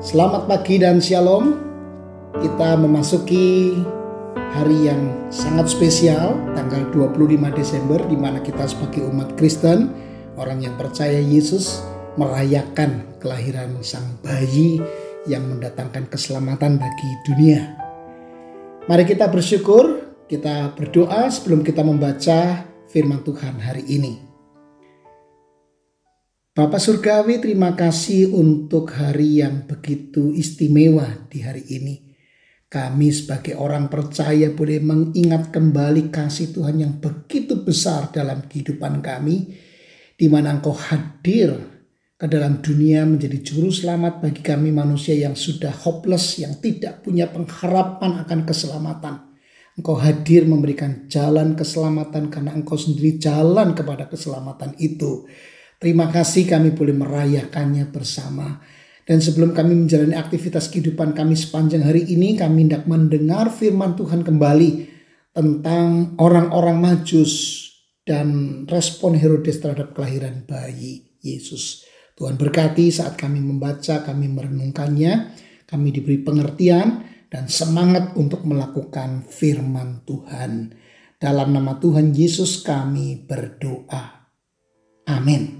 Selamat pagi dan shalom. Kita memasuki hari yang sangat spesial, tanggal 25 Desember, di mana kita sebagai umat Kristen, orang yang percaya Yesus, merayakan kelahiran sang bayi yang mendatangkan keselamatan bagi dunia. Mari kita bersyukur, kita berdoa sebelum kita membaca firman Tuhan hari ini. Bapa Surgawi, terima kasih untuk hari yang begitu istimewa di hari ini. Kami sebagai orang percaya boleh mengingat kembali kasih Tuhan yang begitu besar dalam kehidupan kami, di mana Engkau hadir ke dalam dunia menjadi juru selamat bagi kami manusia yang sudah hopeless, yang tidak punya pengharapan akan keselamatan. Engkau hadir memberikan jalan keselamatan karena Engkau sendiri jalan kepada keselamatan itu. Terima kasih kami boleh merayakannya bersama. Dan sebelum kami menjalani aktivitas kehidupan kami sepanjang hari ini, kami hendak mendengar firman Tuhan kembali tentang orang-orang Majus dan respon Herodes terhadap kelahiran bayi Yesus. Tuhan berkati saat kami membaca, kami merenungkannya, kami diberi pengertian dan semangat untuk melakukan firman Tuhan. Dalam nama Tuhan Yesus kami berdoa. Amin.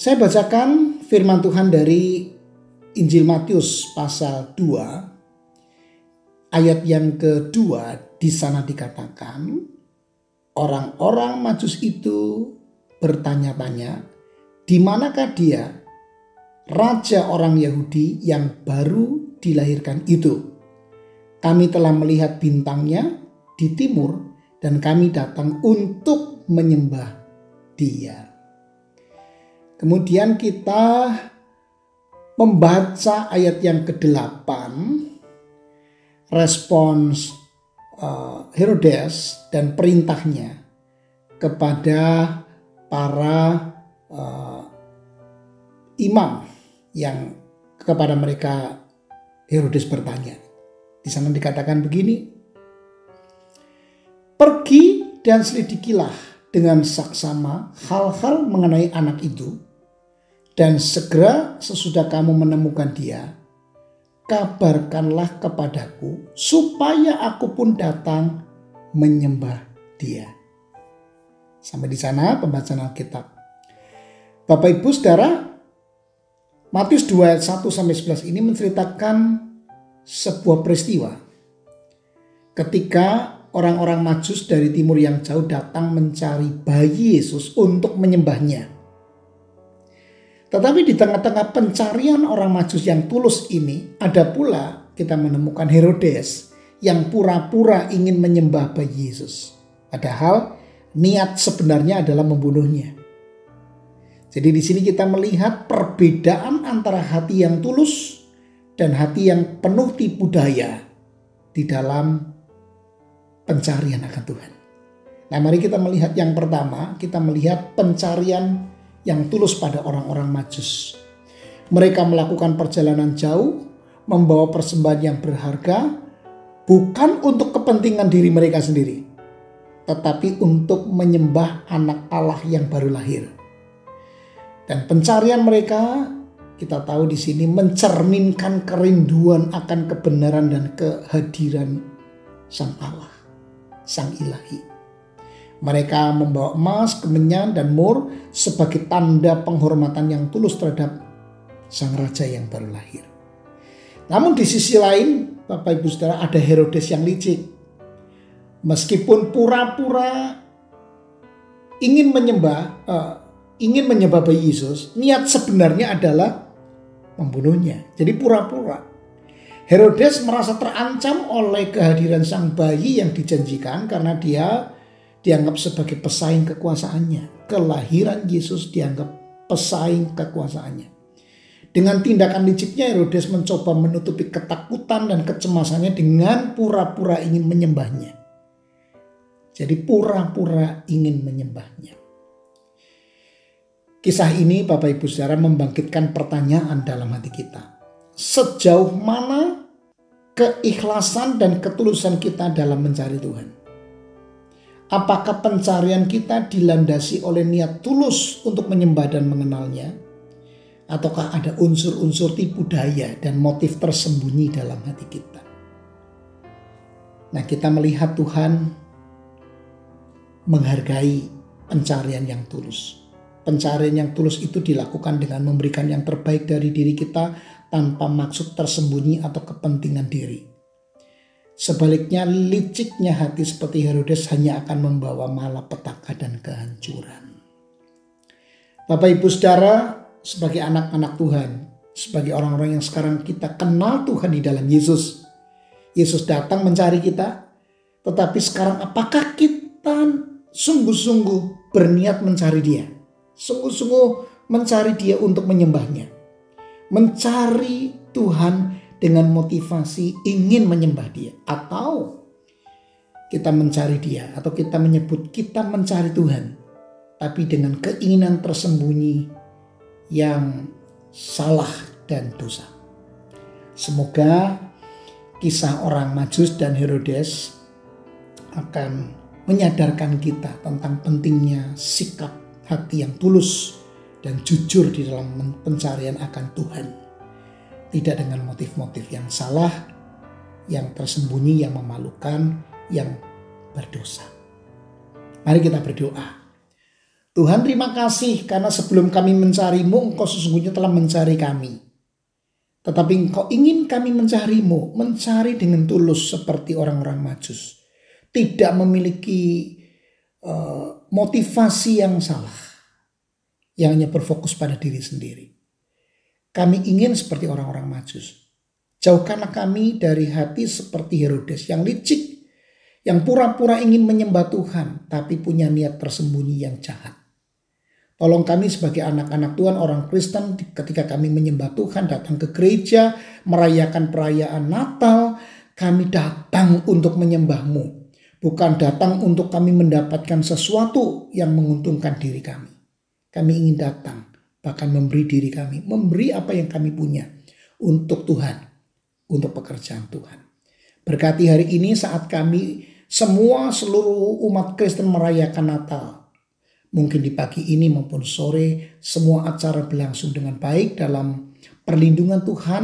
Saya bacakan firman Tuhan dari Injil Matius pasal 2 ayat yang kedua. Di sana dikatakan, orang-orang Majus itu bertanya-tanya, di manakah dia, raja orang Yahudi yang baru dilahirkan itu? Kami telah melihat bintangnya di timur dan kami datang untuk menyembah dia. Kemudian kita membaca ayat yang ke-8, respons Herodes dan perintahnya kepada para imam yang kepada mereka Herodes bertanya. Di sana dikatakan begini, pergi dan selidikilah dengan saksama hal-hal mengenai anak itu, dan segera sesudah kamu menemukan dia, kabarkanlah kepadaku supaya aku pun datang menyembah dia. Sampai di sana pembacaan Alkitab. Bapak Ibu Saudara, Matius 2 ayat 1-11 ini menceritakan sebuah peristiwa ketika orang-orang Majus dari timur yang jauh datang mencari bayi Yesus untuk menyembahnya. Tetapi di tengah-tengah pencarian orang Majus yang tulus ini, ada pula kita menemukan Herodes yang pura-pura ingin menyembah bayi Yesus. Padahal niat sebenarnya adalah membunuhnya. Jadi di sini kita melihat perbedaan antara hati yang tulus dan hati yang penuh tipu daya di dalam pencarian akan Tuhan. Nah, mari kita melihat yang pertama, kita melihat pencarian yang tulus pada orang-orang Majus. Mereka melakukan perjalanan jauh, membawa persembahan yang berharga, bukan untuk kepentingan diri mereka sendiri, tetapi untuk menyembah anak Allah yang baru lahir. Dan pencarian mereka, kita tahu di sini mencerminkan kerinduan akan kebenaran dan kehadiran Sang Allah, Sang Ilahi. Mereka membawa emas, kemenyan, dan mur sebagai tanda penghormatan yang tulus terhadap sang raja yang baru lahir. Namun di sisi lain, Bapak Ibu Saudara, ada Herodes yang licik. Meskipun pura-pura ingin menyembah bayi Yesus, niat sebenarnya adalah membunuhnya. Jadi pura-pura. Herodes merasa terancam oleh kehadiran sang bayi yang dijanjikan karena dia dianggap sebagai pesaing kekuasaannya. Kelahiran Yesus dianggap pesaing kekuasaannya. Dengan tindakan liciknya, Herodes mencoba menutupi ketakutan dan kecemasannya dengan pura-pura ingin menyembahnya. Jadi pura-pura ingin menyembahnya. Kisah ini Bapak Ibu Saudara membangkitkan pertanyaan dalam hati kita. Sejauh mana keikhlasan dan ketulusan kita dalam mencari Tuhan? Apakah pencarian kita dilandasi oleh niat tulus untuk menyembah dan mengenalnya? Ataukah ada unsur-unsur tipu daya dan motif tersembunyi dalam hati kita? Nah, kita melihat Tuhan menghargai pencarian yang tulus. Pencarian yang tulus itu dilakukan dengan memberikan yang terbaik dari diri kita tanpa maksud tersembunyi atau kepentingan diri. Sebaliknya, liciknya hati seperti Herodes hanya akan membawa malapetaka dan kehancuran. Bapak Ibu Saudara, sebagai anak-anak Tuhan, sebagai orang-orang yang sekarang kita kenal Tuhan di dalam Yesus. Yesus datang mencari kita, tetapi sekarang apakah kita sungguh-sungguh berniat mencari Dia? Sungguh-sungguh mencari Dia untuk menyembahnya. Mencari Tuhan dengan motivasi ingin menyembah Dia. Atau kita mencari Dia, atau kita menyebut kita mencari Tuhan, tapi dengan keinginan tersembunyi yang salah dan dosa. Semoga kisah orang Majus dan Herodes akan menyadarkan kita tentang pentingnya sikap hati yang tulus dan jujur di dalam pencarian akan Tuhan. Tidak dengan motif-motif yang salah, yang tersembunyi, yang memalukan, yang berdosa. Mari kita berdoa. Tuhan, terima kasih karena sebelum kami mencari-Mu, Engkau sesungguhnya telah mencari kami. Tetapi Engkau ingin kami mencari-Mu, mencari dengan tulus seperti orang-orang Majus. Tidak memiliki motivasi yang salah, yang hanya berfokus pada diri sendiri. Kami ingin seperti orang-orang Majus. Jauhkanlah kami dari hati seperti Herodes yang licik, yang pura-pura ingin menyembah Tuhan, tapi punya niat tersembunyi yang jahat. Tolong kami sebagai anak-anak Tuhan, orang Kristen, ketika kami menyembah Tuhan, datang ke gereja, merayakan perayaan Natal, kami datang untuk menyembah-Mu. Bukan datang untuk kami mendapatkan sesuatu yang menguntungkan diri kami. Kami ingin datang, bahkan memberi diri kami, memberi apa yang kami punya untuk Tuhan, untuk pekerjaan Tuhan. Berkati hari ini saat kami seluruh umat Kristen merayakan Natal. Mungkin di pagi ini maupun sore, semua acara berlangsung dengan baik dalam perlindungan Tuhan,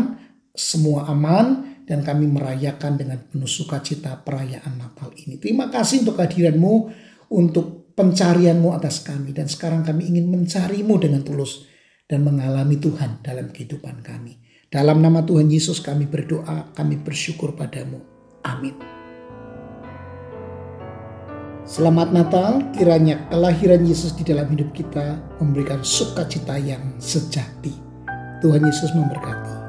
semua aman, dan kami merayakan dengan penuh sukacita perayaan Natal ini. Terima kasih untuk kehadiran-Mu, untuk pencarian-Mu atas kami. Dan sekarang kami ingin mencari-Mu dengan tulus dan mengalami Tuhan dalam kehidupan kami. Dalam nama Tuhan Yesus kami berdoa, kami bersyukur padamu. Amin. Selamat Natal, kiranya kelahiran Yesus di dalam hidup kita memberikan sukacita yang sejati. Tuhan Yesus memberkati.